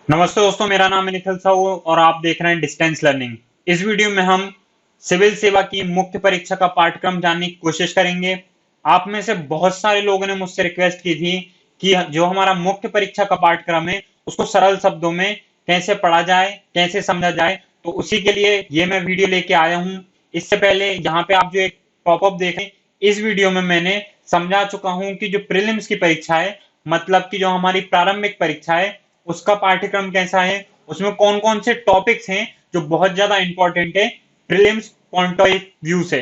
नमस्ते दोस्तों, मेरा नाम है निखिल साहू और आप देख रहे हैं डिस्टेंस लर्निंग। इस वीडियो में हम सिविल सेवा की मुख्य परीक्षा का पाठ्यक्रम जानने की कोशिश करेंगे। आप में से बहुत सारे लोगों ने मुझसे रिक्वेस्ट की थी कि जो हमारा मुख्य परीक्षा का पाठ्यक्रम है उसको सरल शब्दों में कैसे पढ़ा जाए, कैसे समझा जाए। तो उसी के लिए ये मैं वीडियो लेके आया हूँ। इससे पहले यहाँ पे आप जो एक पॉपअप देखें, इस वीडियो में मैंने समझा चुका हूँ कि जो प्रीलिम्स की परीक्षा है, मतलब कि जो हमारी प्रारंभिक परीक्षा है, उसका पाठ्यक्रम कैसा है, उसमें कौन कौन से टॉपिक्स हैं जो बहुत ज्यादा इंपॉर्टेंट है प्रीलिम्स पॉइंट ऑफ व्यू से।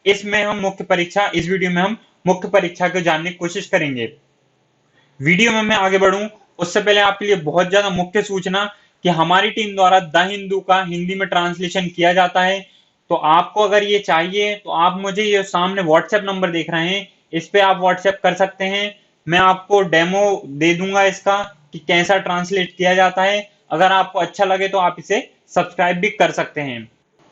इसमें हम मुख्य परीक्षा इस वीडियो में हम मुख्य परीक्षा को जानने की कोशिश करेंगे। वीडियो में मैं आगे बढ़ूं उससे पहले आपके लिए बहुत ज्यादा मुख्य सूचना कि हमारी टीम द्वारा द हिंदू का हिंदी में ट्रांसलेशन किया जाता है। तो आपको अगर ये चाहिए तो आप मुझे ये सामने व्हाट्सएप नंबर देख रहे हैं, इस पे आप व्हाट्सएप कर सकते हैं। मैं आपको डेमो दे दूंगा इसका कि कैसा ट्रांसलेट किया जाता है। अगर आपको अच्छा लगे तो आप इसे सब्सक्राइब भी कर सकते हैं।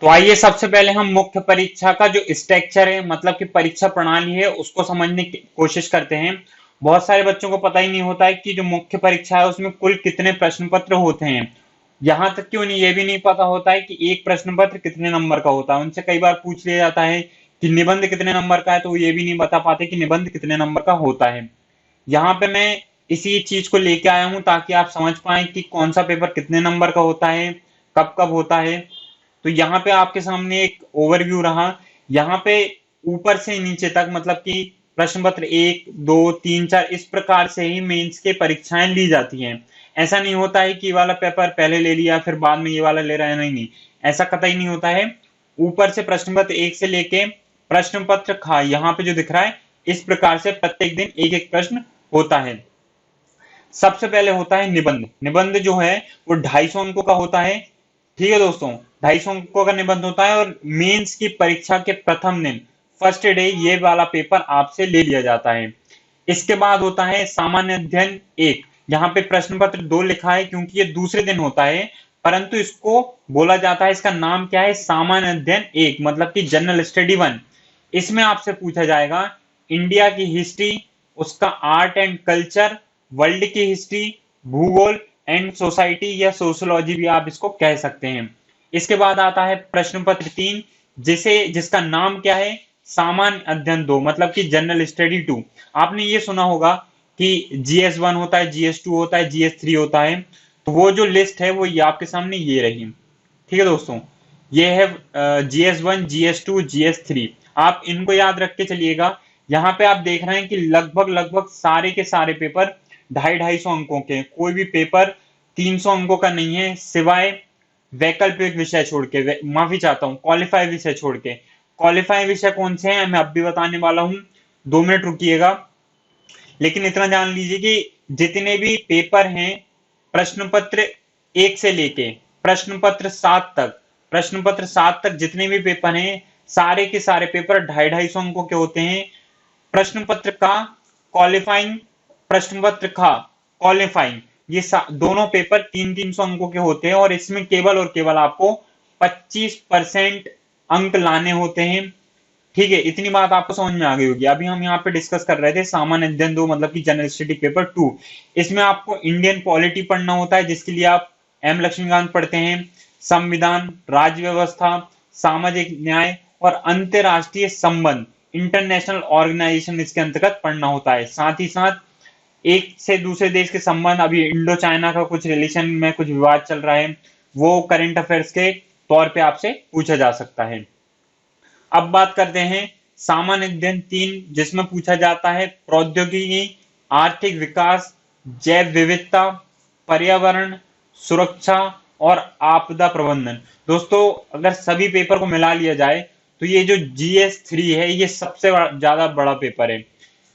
तो आइए सबसे पहले हम मुख्य परीक्षा का जो स्ट्रक्चर है, मतलब कि परीक्षा प्रणाली है, उसको समझने की कोशिश करते हैं। बहुत सारे बच्चों को पता ही नहीं होता है कि जो मुख्य परीक्षा है उसमें कुल कितने प्रश्न पत्र होते हैं। यहां तक कि उन्हें यह भी नहीं पता होता है कि एक प्रश्न पत्र कितने नंबर का होता है। उनसे कई बार पूछ लिया जाता है कि निबंध कितने नंबर का है, तो वो ये भी नहीं बता पाते कि निबंध कितने नंबर का होता है। यहाँ पे मैं इसी चीज को लेके आया हूं ताकि आप समझ पाए कि कौन सा पेपर कितने नंबर का होता है, कब कब होता है। तो यहाँ पे आपके सामने एक ओवरव्यू रहा। यहाँ पे ऊपर से नीचे तक, मतलब कि प्रश्न पत्र 1, 2, 3, 4 इस प्रकार से ही मेंस के परीक्षाएं ली जाती हैं। ऐसा नहीं होता है कि ये वाला पेपर पहले ले लिया फिर बाद में ये वाला ले रहा है, नहीं नहीं, ऐसा कतई नहीं होता है। ऊपर से प्रश्न पत्र 1 से लेके प्रश्न पत्र खा यहाँ पे जो दिख रहा है, इस प्रकार से प्रत्येक दिन एक एक प्रश्न होता है। सबसे पहले होता है निबंध। निबंध जो है वो 250 अंकों का होता है। ठीक है दोस्तों, 250 अंकों का निबंध होता है और मेंस की परीक्षा के प्रथम दिन, फर्स्ट डे, ये वाला पेपर आपसे ले लिया जाता है। इसके बाद होता है सामान्य अध्ययन 1। यहाँ पे प्रश्न पत्र 2 लिखा है क्योंकि ये दूसरे दिन होता है, परंतु इसको बोला जाता है, इसका नाम क्या है, सामान्य अध्ययन 1, मतलब कि जनरल स्टडी 1। इसमें आपसे पूछा जाएगा इंडिया की हिस्ट्री, उसका आर्ट एंड कल्चर, वर्ल्ड की हिस्ट्री, भूगोल एंड सोसाइटी या सोशियोलॉजी भी आप इसको कह सकते हैं। इसके बाद आता है प्रश्न पत्र 3, जिसका नाम क्या है, सामान्य अध्ययन 2, मतलब कि जनरल स्टडी 2। आपने ये सुना होगा कि GS1 होता है, GS2 होता है, GS3 होता है। तो वो जो लिस्ट है वो ये आपके सामने ये रही। ठीक है दोस्तों, ये है GS1, GS2, GS3। आप इनको याद रख के चलिएगा। यहाँ पे आप देख रहे हैं कि लगभग लगभग सारे के सारे पेपर 250-250 अंकों के, कोई भी पेपर 300 अंकों का नहीं है, सिवाय वैकल्पिक विषय छोड़ के, माफी चाहता हूँ, क्वालिफाई विषय छोड़ के। क्वालिफाई विषय कौन से हैं मैं अब भी बताने वाला हूँ, 2 मिनट रुकिएगा। लेकिन इतना जान लीजिए कि जितने भी पेपर हैं प्रश्न पत्र 1 से लेके प्रश्न पत्र 7 तक, प्रश्न पत्र 7 तक जितने भी पेपर हैं, सारे के सारे पेपर 250-250 अंकों के होते हैं। प्रश्न पत्र का क्वालिफाइंग, प्रश्न पत्र का क्वालिफाइंग, ये दोनों पेपर 300-300 अंकों के होते हैं और इसमें केवल और केवल आपको 25% अंक लाने होते हैं। ठीक है, इतनी बात आपको समझ में आ गई होगी। अभी हम यहाँ पे डिस्कस कर रहे थे सामान्य अध्ययन 2, मतलब कि जनरल स्टडी पेपर 2। इसमें आपको इंडियन पॉलिटी पढ़ना होता है, जिसके लिए आप M लक्ष्मीकांत पढ़ते हैं। संविधान, राज्य व्यवस्था, सामाजिक न्याय और अंतरराष्ट्रीय संबंध, इंटरनेशनल ऑर्गेनाइजेशन इसके अंतर्गत पढ़ना होता है। साथ ही साथ एक से दूसरे देश के संबंध, अभी इंडो चाइना का कुछ रिलेशन में कुछ विवाद चल रहा है, वो करंट अफेयर्स के तौर पे आपसे पूछा जा सकता है। अब बात करते हैं सामान्य अध्ययन 3, जिसमें पूछा जाता है प्रौद्योगिकी, आर्थिक विकास, जैव विविधता, पर्यावरण, सुरक्षा और आपदा प्रबंधन। दोस्तों, अगर सभी पेपर को मिला लिया जाए तो ये जो GS3 है ये सबसे ज्यादा बड़ा पेपर है,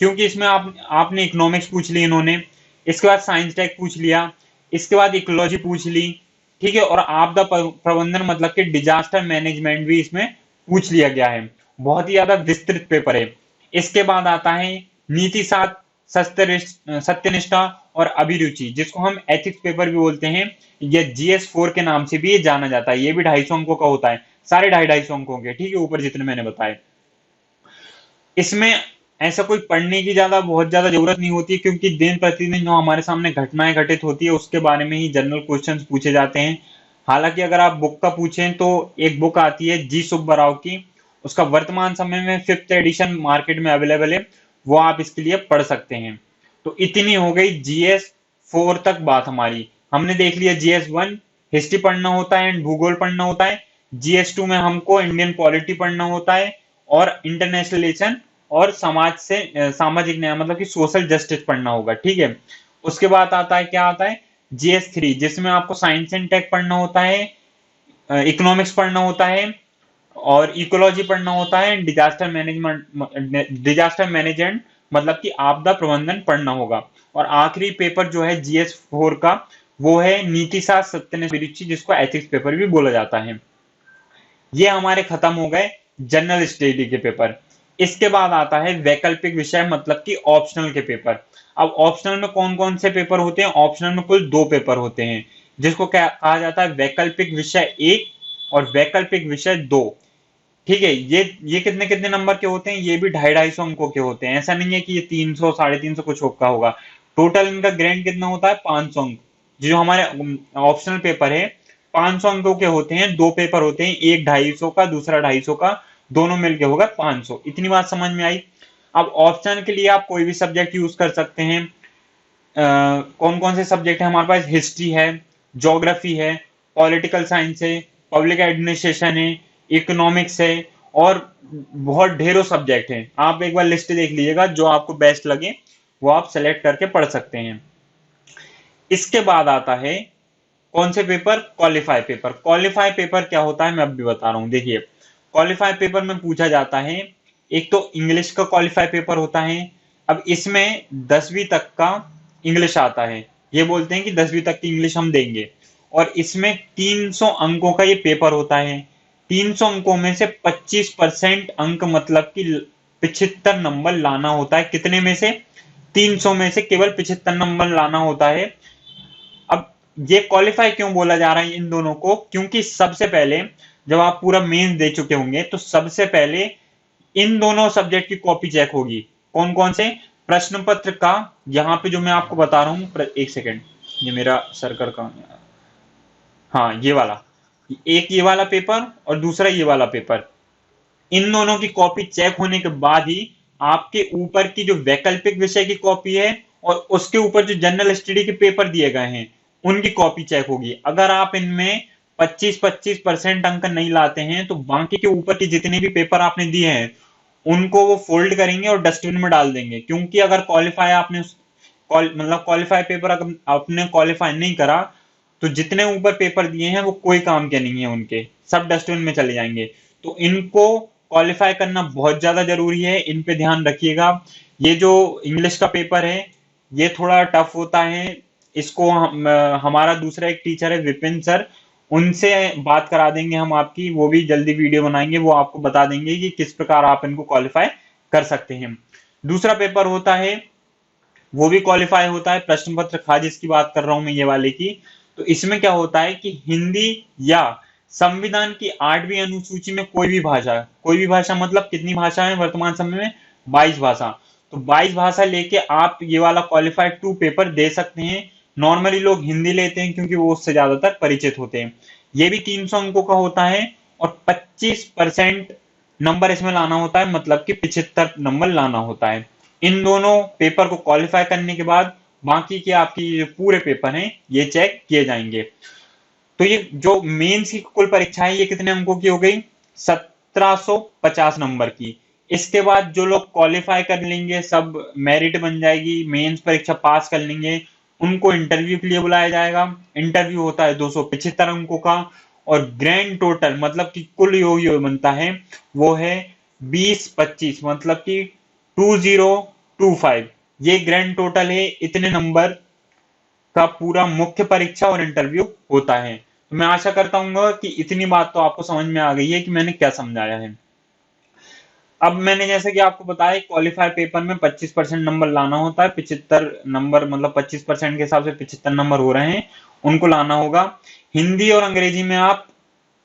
क्योंकि इसमें आपने इकोनॉमिक्स पूछ ली इन्होंने, इसके बाद साइंस टेक पूछ लिया, इसके बाद इकोलॉजी पूछ ली। ठीक है, और आपदा प्रबंधन मतलब कि डिजास्टर मैनेजमेंट भी इसमें पूछ लिया गया है। बहुत ही ज्यादा विस्तृत पेपर है। इसके बाद आता है नीति शास्त्र, सत्यनिष्ठा और अभिरुचि, जिसको हम एथिक्स पेपर भी बोलते हैं, या GS4 के नाम से भी ये जाना जाता है। ये भी 250 अंकों का होता है, सारे 250-250 अंकों के। ठीक है, ऊपर जितने मैंने बताए। इसमें ऐसा कोई पढ़ने की बहुत ज्यादा जरूरत नहीं होती, क्योंकि दिन प्रतिदिन जो हमारे सामने घटनाएं घटित होती है उसके बारे में ही जनरल क्वेश्चंस पूछे जाते हैं। हालांकि अगर आप बुक का पूछें तो एक बुक आती है जी सुब्बाराव की, उसका वर्तमान समय में 5th एडिशन मार्केट में अवेलेबल है, वो आप इसके लिए पढ़ सकते हैं। तो इतनी हो गई जीएस 4 तक बात हमारी। हमने देख लिया जीएस 1 हिस्ट्री पढ़ना होता है एंड भूगोल पढ़ना होता है, जीएस 2 में हमको इंडियन पॉलिटी पढ़ना होता है और इंटरनेशनल रिलेशन और समाज से सामाजिक न्याय मतलब कि सोशल जस्टिस पढ़ना होगा, ठीक है। उसके बाद आता है, क्या आता है, जीएस 3 जिसमें आपको साइंस एंड टेक पढ़ना होता है, इकोनॉमिक्स पढ़ना होता है और इकोलॉजी पढ़ना होता है, डिजास्टर मैनेजमेंट मतलब कि आपदा प्रबंधन पढ़ना होगा। और आखिरी पेपर जो है जीएस 4 का वो है नीति शास्त्र सत्यनिष्ठ अभिरुचि, जिसको एथिक्स पेपर भी बोला जाता है। ये हमारे खत्म हो गए जनरल स्टडी के पेपर। इसके बाद आता है वैकल्पिक विषय मतलब कि ऑप्शनल के पेपर। अब ऑप्शनल में कौन कौन से पेपर होते हैं? ऑप्शनल में कुल 2 पेपर होते हैं, जिसको क्या कहा जाता है, वैकल्पिक विषय 1 और वैकल्पिक विषय 2। ठीक है, ये कितने कितने नंबर के होते हैं? ये भी 250-250 अंकों के होते हैं। ऐसा नहीं है कि ये 300 350 कुछ का होगा। टोटल इनका ग्रेड कितना होता है? 500 अंक। जो हमारे ऑप्शनल पेपर है 500 अंकों के होते हैं। 2 पेपर होते हैं, एक 250 का, दूसरा 250 का, दोनों मिलके होगा 500। इतनी बात समझ में आई। अब ऑप्शनल के लिए आप कोई भी सब्जेक्ट यूज कर सकते हैं। कौन कौन से सब्जेक्ट है हमारे पास? हिस्ट्री है, ज्योग्राफी है, पॉलिटिकल साइंस है, पब्लिक एडमिनिस्ट्रेशन है, इकोनॉमिक्स है और बहुत ढेरों सब्जेक्ट हैं। आप एक बार लिस्ट देख लीजिएगा, जो आपको बेस्ट लगे वो आप सेलेक्ट करके पढ़ सकते हैं। इसके बाद आता है कौन से paper? Qualify paper. Qualify paper क्या होता है मैं अब भी बता रहा हूं। देखिए, क्वालिफाई पेपर में पूछा जाता है, एक तो इंग्लिश का क्वालिफाई पेपर होता है। अब इसमें 10वीं तक का इंग्लिश आता है, ये बोलते हैं कि 10वीं तक की इंग्लिश हम देंगे। और इसमें 300 अंकों का ये पेपर होता है। 300 अंकों में से 25% अंक मतलब कि 75 नंबर लाना होता है। कितने में से? 300 में से केवल 75 नंबर लाना होता है। अब ये क्वालिफाई क्यों बोला जा रहा है इन दोनों को? क्योंकि सबसे पहले जब आप पूरा मेंस दे चुके होंगे तो सबसे पहले इन दोनों सब्जेक्ट की कॉपी चेक होगी। कौन कौन से? प्रश्न पत्र का, यहाँ पे जो मैं आपको बता रहा हूँ, एक सेकेंड, ये मेरा सर्कल का, हाँ ये वाला, एक ये वाला पेपर और दूसरा ये वाला पेपर, इन दोनों की कॉपी चेक होने के बाद ही आपके ऊपर की जो वैकल्पिक विषय की कॉपी है और उसके ऊपर जो जनरल स्टडी के पेपर दिए गए हैं उनकी कॉपी चेक होगी। अगर आप इनमें 25-25% अंक नहीं लाते हैं तो बाकी के ऊपर के जितने भी पेपर आपने दिए हैं उनको वो फोल्ड करेंगे और डस्टबिन में डाल देंगे। क्योंकि अगर क्वालिफाई आपने मतलब क्वालिफाई पेपर अगर आपने क्वालिफाई नहीं करा तो जितने ऊपर पेपर दिए हैं वो कोई काम के नहीं है, उनके सब डस्टबिन में चले जाएंगे। तो इनको क्वालिफाई करना बहुत ज्यादा जरूरी है, इन पे ध्यान रखिएगा। ये जो इंग्लिश का पेपर है ये थोड़ा टफ होता है, इसको हमारा दूसरा एक टीचर है विपिन सर, उनसे बात करा देंगे हम आपकी, वो भी जल्दी वीडियो बनाएंगे, वो आपको बता देंगे कि किस प्रकार आप इनको क्वालिफाई कर सकते हैं। दूसरा पेपर होता है, वो भी क्वालिफाई होता है, प्रश्न पत्र खा जिसकी बात कर रहा हूं मैं, ये वाले की। तो इसमें क्या होता है कि हिंदी या संविधान की 8वीं अनुसूची में कोई भी भाषा मतलब कितनी भाषा है वर्तमान समय में? 22 भाषा। तो 22 भाषा लेके आप ये वाला क्वालिफाइड 2 पेपर दे सकते हैं। नॉर्मली लोग हिंदी लेते हैं क्योंकि वो उससे ज्यादातर परिचित होते हैं। ये भी 300 अंकों का होता है और 25% नंबर इसमें लाना होता है, मतलब कि 75 नंबर लाना होता है। इन दोनों पेपर को क्वालिफाई करने के बाद बाकी के आपकी जो पूरे पेपर हैं ये चेक किए जाएंगे। तो ये जो मेंस की कुल परीक्षा है ये कितने अंकों की हो गई? 1750 नंबर की। इसके बाद जो लोग क्वालिफाई कर लेंगे, सब मेरिट बन जाएगी, मेंस परीक्षा पास कर लेंगे, उनको इंटरव्यू के लिए बुलाया जाएगा। इंटरव्यू होता है 275 अंकों का और ग्रैंड टोटल मतलब कि कुल योग बनता है वो है 20-25 मतलब कि 2025। ये ग्रैंड टोटल है, इतने नंबर का पूरा मुख्य परीक्षा और इंटरव्यू होता है। तो मैं आशा करता हूँ कि इतनी बात तो आपको समझ में आ गई है कि मैंने क्या समझाया है। अब मैंने जैसे कि आपको बताया क्वालिफाई पेपर में 25% नंबर लाना होता है, 75 नंबर मतलब 25% के हिसाब से 75 नंबर हो रहे हैं, उनको लाना होगा। हिंदी और अंग्रेजी में आप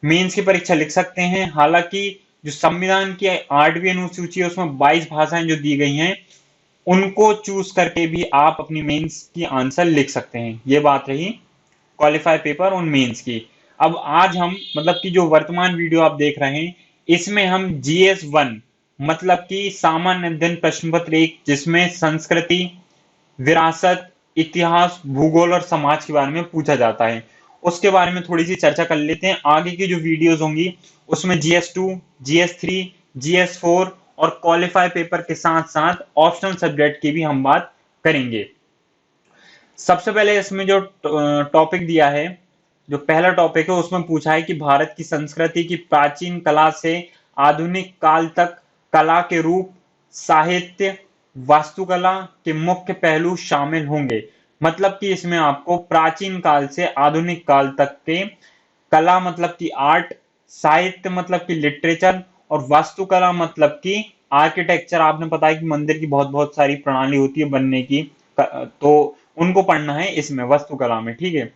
मेंस की परीक्षा लिख सकते हैं। हालांकि जो संविधान की 8वीं अनुसूची है उसमें 22 भाषाएं जो दी गई हैं उनको चूज करके भी आप अपनी मेंस की आंसर लिख सकते हैं। ये बात रही क्वालिफाई पेपर और मेंस की। अब आज हम मतलब कि जो वर्तमान वीडियो आप देख रहे हैं इसमें हम GS1 मतलब कि सामान्य अध्ययन प्रश्न पत्र 1 जिसमें संस्कृति, विरासत, इतिहास, भूगोल और समाज के बारे में पूछा जाता है उसके बारे में थोड़ी सी चर्चा कर लेते हैं। आगे की जो वीडियोस होंगी उसमें GS2, GS3, GS4 और क्वालिफाई पेपर के साथ साथ ऑप्शनल सब्जेक्ट की भी हम बात करेंगे। सबसे पहले इसमें जो टॉपिक दिया है, जो पहला टॉपिक है उसमें पूछा है कि भारत की संस्कृति की प्राचीन कला से आधुनिक काल तक कला के रूप, साहित्य, वास्तुकला के मुख्य पहलू शामिल होंगे। मतलब कि इसमें आपको प्राचीन काल से आधुनिक काल तक के कला मतलब कि आर्ट, साहित्य मतलब कि लिटरेचर और वास्तुकला मतलब कि आर्किटेक्चर। आपने पता है कि मंदिर की बहुत बहुत सारी प्रणाली होती है बनने की, तो उनको पढ़ना है इसमें वास्तुकला में। ठीक है,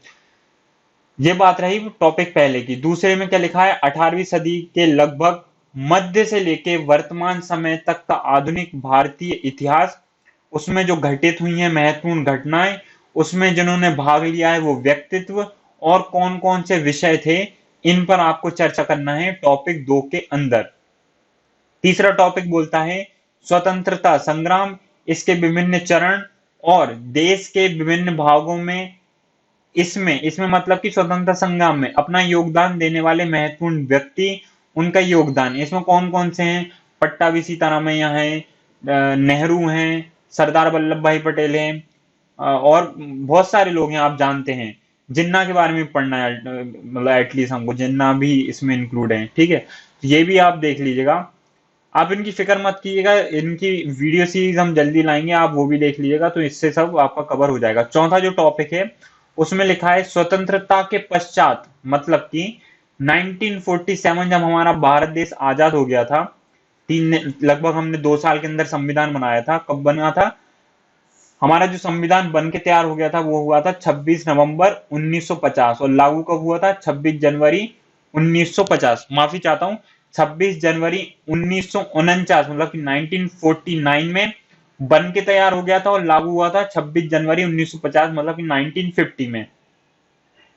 ये बात रही टॉपिक पहले की। दूसरे में क्या लिखा है, 18वीं सदी के लगभग मध्य से लेके वर्तमान समय तक का आधुनिक भारतीय इतिहास, उसमें जो घटित हुई हैं महत्वपूर्ण घटनाएं, उसमें जिन्होंने भाग लिया है वो व्यक्तित्व और कौन कौन से विषय थे, इन पर आपको चर्चा करना है टॉपिक 2 के अंदर। तीसरा टॉपिक बोलता है स्वतंत्रता संग्राम, इसके विभिन्न चरण और देश के विभिन्न भागों में इसमें इसमें मतलब कि स्वतंत्रता संग्राम में अपना योगदान देने वाले महत्वपूर्ण व्यक्ति, उनका योगदान। इसमें कौन कौन से हैं, पट्टाभी सीतारामैया हैं, नेहरू हैं, सरदार वल्लभ भाई पटेल हैं, और बहुत सारे लोग हैं आप जानते हैं। जिन्ना के बारे में पढ़ना है, मतलब एटलीस्ट हमको जिन्ना भी इसमें इंक्लूड है। ठीक है, तो ये भी आप देख लीजिएगा। आप इनकी फिक्र मत कीजिएगा, इनकी वीडियो सीरीज हम जल्दी लाएंगे, आप वो भी देख लीजिएगा, तो इससे सब आपका कवर हो जाएगा। चौथा जो टॉपिक है उसमें लिखा है स्वतंत्रता के पश्चात, मतलब कि 1947 जब हमारा भारत देश आजाद हो गया था, लगभग हमने 2 साल के अंदर संविधान बनाया था। कब बना था, हमारा जो संविधान बन के तैयार हो गया था वो हुआ था 26 नवंबर 1950 और लागू कब हुआ था, 26 जनवरी 1950, माफी चाहता हूं, 26 जनवरी 1949, मतलब कि 1949 में बन के तैयार हो गया था और लागू हुआ था 26 जनवरी 1950, मतलब कि 1950 में।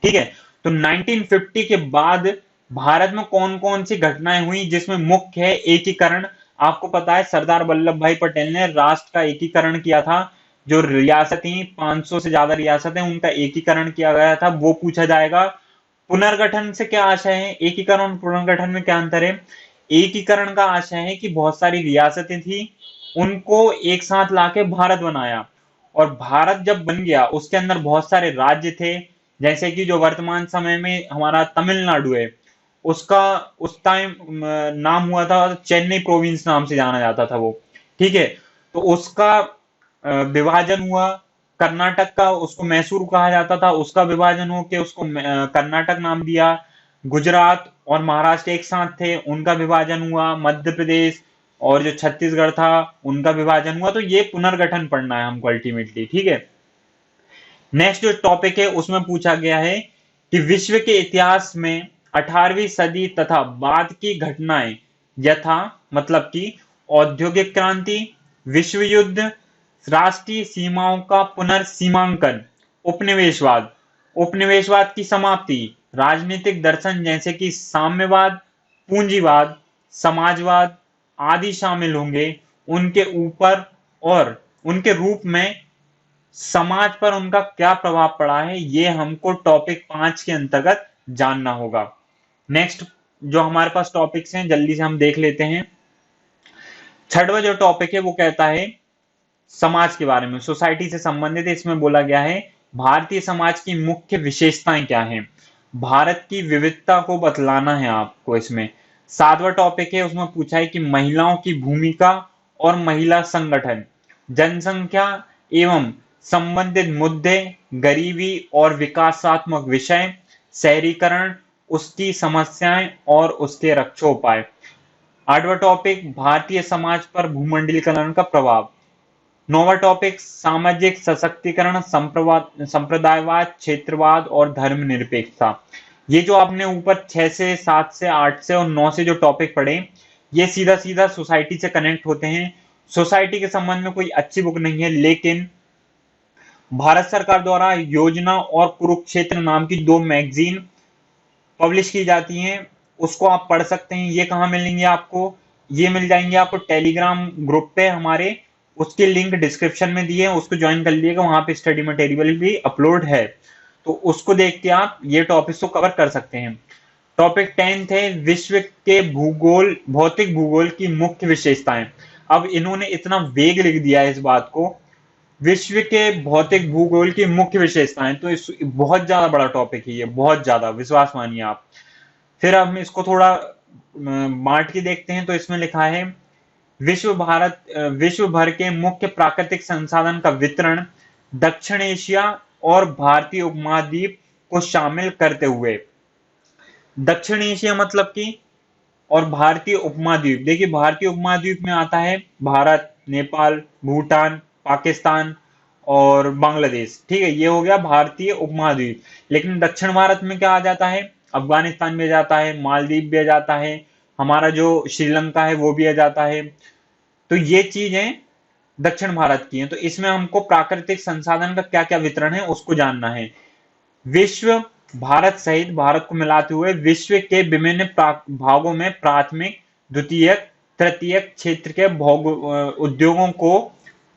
ठीक है, तो 1950 के बाद भारत में कौन कौन सी घटनाएं हुई, जिसमें मुख्य है एकीकरण। आपको पता है सरदार वल्लभ भाई पटेल ने राष्ट्र का एकीकरण किया था, जो रियासतें 500 से ज्यादा रियासतें उनका एकीकरण किया गया था, वो पूछा जाएगा। पुनर्गठन से क्या आशय है, एकीकरण और पुनर्गठन में क्या अंतर है। एकीकरण का आशय है कि बहुत सारी रियासतें थी उनको एक साथ लाके भारत बनाया, और भारत जब बन गया उसके अंदर बहुत सारे राज्य थे, जैसे कि जो वर्तमान समय में हमारा तमिलनाडु है, उसका उस टाइम नाम हुआ था चेन्नई प्रोविंस, नाम से जाना जाता था वो। ठीक है, तो उसका विभाजन हुआ। कर्नाटक का, उसको मैसूर कहा जाता था, उसका विभाजन हो के उसको कर्नाटक नाम दिया। गुजरात और महाराष्ट्र एक साथ थे, उनका विभाजन हुआ। मध्य प्रदेश और जो छत्तीसगढ़ था उनका विभाजन हुआ। तो ये पुनर्गठन पढ़ना है हमको अल्टीमेटली। ठीक है, नेक्स्ट जो टॉपिक है उसमें पूछा गया है कि विश्व के इतिहास में 18वीं सदी तथा बाद की घटनाएं, यथा मतलब कि औद्योगिक क्रांति, विश्व युद्ध, राष्ट्रीय सीमाओं का पुनर्सीमांकन, उपनिवेशवाद, उपनिवेशवाद की समाप्ति, राजनीतिक दर्शन जैसे कि साम्यवाद, पूंजीवाद, समाजवाद आदि शामिल होंगे। उनके ऊपर और उनके रूप में समाज पर उनका क्या प्रभाव पड़ा है, ये हमको टॉपिक 5 के अंतर्गत जानना होगा। नेक्स्ट जो हमारे पास टॉपिक्स हैं जल्दी से हम देख लेते हैं। छठवां जो टॉपिक है वो कहता है समाज के बारे में, सोसाइटी से संबंधित है। इसमें बोला गया है भारतीय समाज की मुख्य विशेषताएं क्या हैं, भारत की विविधता को बतलाना है आपको इसमें। 7वां टॉपिक है उसमें पूछा है कि महिलाओं की भूमिका और महिला संगठन, जनसंख्या एवं संबंधित मुद्दे, गरीबी और विकासात्मक विषय, शहरीकरण, उसकी समस्याएं और उसके रक्षोपाय। 8वां टॉपिक भारतीय समाज पर भूमंडलीकरण का प्रभाव। 9वां टॉपिक सामाजिक सशक्तिकरण, संप्रदायवाद, क्षेत्रवाद और धर्मनिरपेक्षता। ये जो आपने ऊपर 6 से 7 से 8 से और 9 से जो टॉपिक पढ़े, ये सीधा सीधा सोसाइटी से कनेक्ट होते हैं। सोसाइटी के संबंध में कोई अच्छी बुक नहीं है, लेकिन भारत सरकार द्वारा योजना और कुरुक्षेत्र नाम की 2 मैगजीन पब्लिश की जाती हैं, उसको आप पढ़ सकते हैं। ये कहाँ मिलेंगे आपको? ये मिल जाएंगे आपको टेलीग्राम ग्रुप पे हमारे, उसकी लिंक डिस्क्रिप्शन में दी है, उसको ज्वाइन कर लीजिएगा। वहां पे स्टडी मटेरियल भी अपलोड है, तो उसको देख के आप ये टॉपिक को कवर कर सकते हैं। टॉपिक 10th है विश्व के भूगोल, भौतिक भूगोल की मुख्य विशेषताएं। अब इन्होंने इतना वेग लिख दिया है इस बात को, विश्व के भौतिक भूगोल की मुख्य विशेषताएं, तो इस बहुत ज्यादा बड़ा टॉपिक है ये, बहुत ज्यादा, विश्वास मानिए आप। फिर हम इसको थोड़ा बांट के देखते हैं, तो इसमें लिखा है विश्व भर के मुख्य प्राकृतिक संसाधन का वितरण दक्षिण एशिया और भारतीय उपमहाद्वीप को शामिल करते हुए। दक्षिण एशिया मतलब कि, और भारतीय उपमहाद्वीप, देखिए भारतीय उपमहाद्वीप में आता है भारत, नेपाल, भूटान, पाकिस्तान और बांग्लादेश, ठीक है, ये हो गया भारतीय उपमहाद्वीप। लेकिन दक्षिण भारत में क्या आ जाता है? अफगानिस्तान भी आ जाता है, मालदीव भी आ जाता है, हमारा जो श्रीलंका है वो भी आ जाता है। तो ये चीजें दक्षिण भारत की हैं। तो इसमें हमको प्राकृतिक संसाधन का क्या क्या वितरण है उसको जानना है। विश्व, भारत सहित, भारत को मिलाते हुए विश्व के विभिन्न भागों में प्राथमिक, द्वितीयक, तृतीयक क्षेत्र के उद्योगों को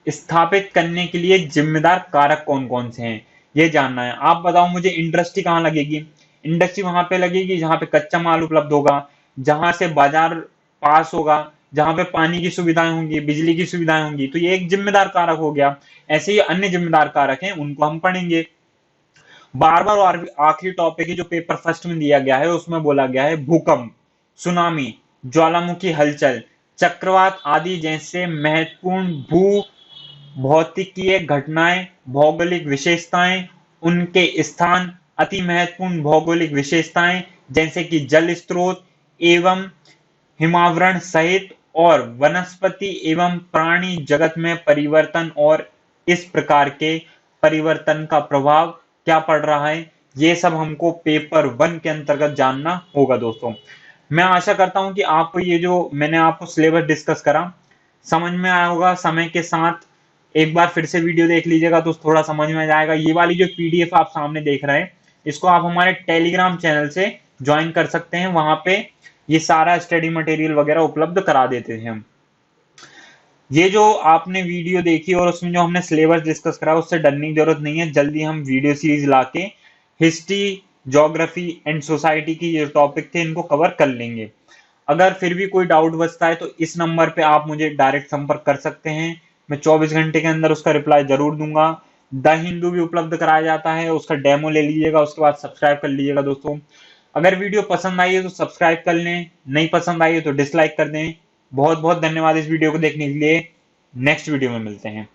स्थापित करने के लिए जिम्मेदार कारक कौन कौन से हैं, ये जानना है। आप बताओ मुझे, इंडस्ट्री कहाँ लगेगी? इंडस्ट्री वहां पे लगेगी जहां पे कच्चा माल उपलब्ध होगा, जहां से बाजार पास होगा, जहां पे पानी की सुविधाएं होंगी, बिजली की सुविधाएं होंगी, तो ये एक जिम्मेदार कारक हो गया। ऐसे ही अन्य जिम्मेदार कारक हैं, उनको हम पढ़ेंगे। बार बार, और आखिरी टॉपिक है जो पेपर फर्स्ट में दिया गया है, उसमें बोला गया है भूकंप, सुनामी, ज्वालामुखी हलचल, चक्रवात आदि जैसे महत्वपूर्ण भू भौतिकीय घटनाएं, भौगोलिक विशेषताएं, उनके स्थान, अति महत्वपूर्ण भौगोलिक विशेषताएं जैसे कि जल स्रोत एवं हिमावरण सहित, और वनस्पति एवं प्राणी जगत में परिवर्तन और इस प्रकार के परिवर्तन का प्रभाव क्या पड़ रहा है, ये सब हमको पेपर 1 के अंतर्गत जानना होगा दोस्तों। मैं आशा करता हूं कि आपको ये जो मैंने आपको सिलेबस डिस्कस करा समझ में आया होगा। समय के साथ एक बार फिर से वीडियो देख लीजिएगा तो थोड़ा समझ में आ जाएगा। ये वाली जो पीडीएफ आप सामने देख रहे हैं, इसको आप हमारे टेलीग्राम चैनल से ज्वाइन कर सकते हैं, वहां पे ये सारा स्टडी मटेरियल वगैरह उपलब्ध करा देते हैं हम। ये जो आपने वीडियो देखी और उसमें जो हमने सिलेबस डिस्कस करा, उससे डरने की जरूरत नहीं है। जल्दी हम वीडियो सीरीज लाके हिस्ट्री, ज्योग्राफी एंड सोसाइटी की ये टॉपिक थे, इनको कवर कर लेंगे। अगर फिर भी कोई डाउट बचता है तो इस नंबर पे आप मुझे डायरेक्ट संपर्क कर सकते हैं, मैं 24 घंटे के अंदर उसका रिप्लाई जरूर दूंगा। द हिंदू भी उपलब्ध कराया जाता है, उसका डेमो ले लीजिएगा, उसके बाद सब्सक्राइब कर लीजिएगा दोस्तों। अगर वीडियो पसंद आई है तो सब्सक्राइब कर लें, नहीं पसंद आई है तो डिसलाइक कर दें। बहुत बहुत धन्यवाद इस वीडियो को देखने के लिए। नेक्स्ट वीडियो में मिलते हैं।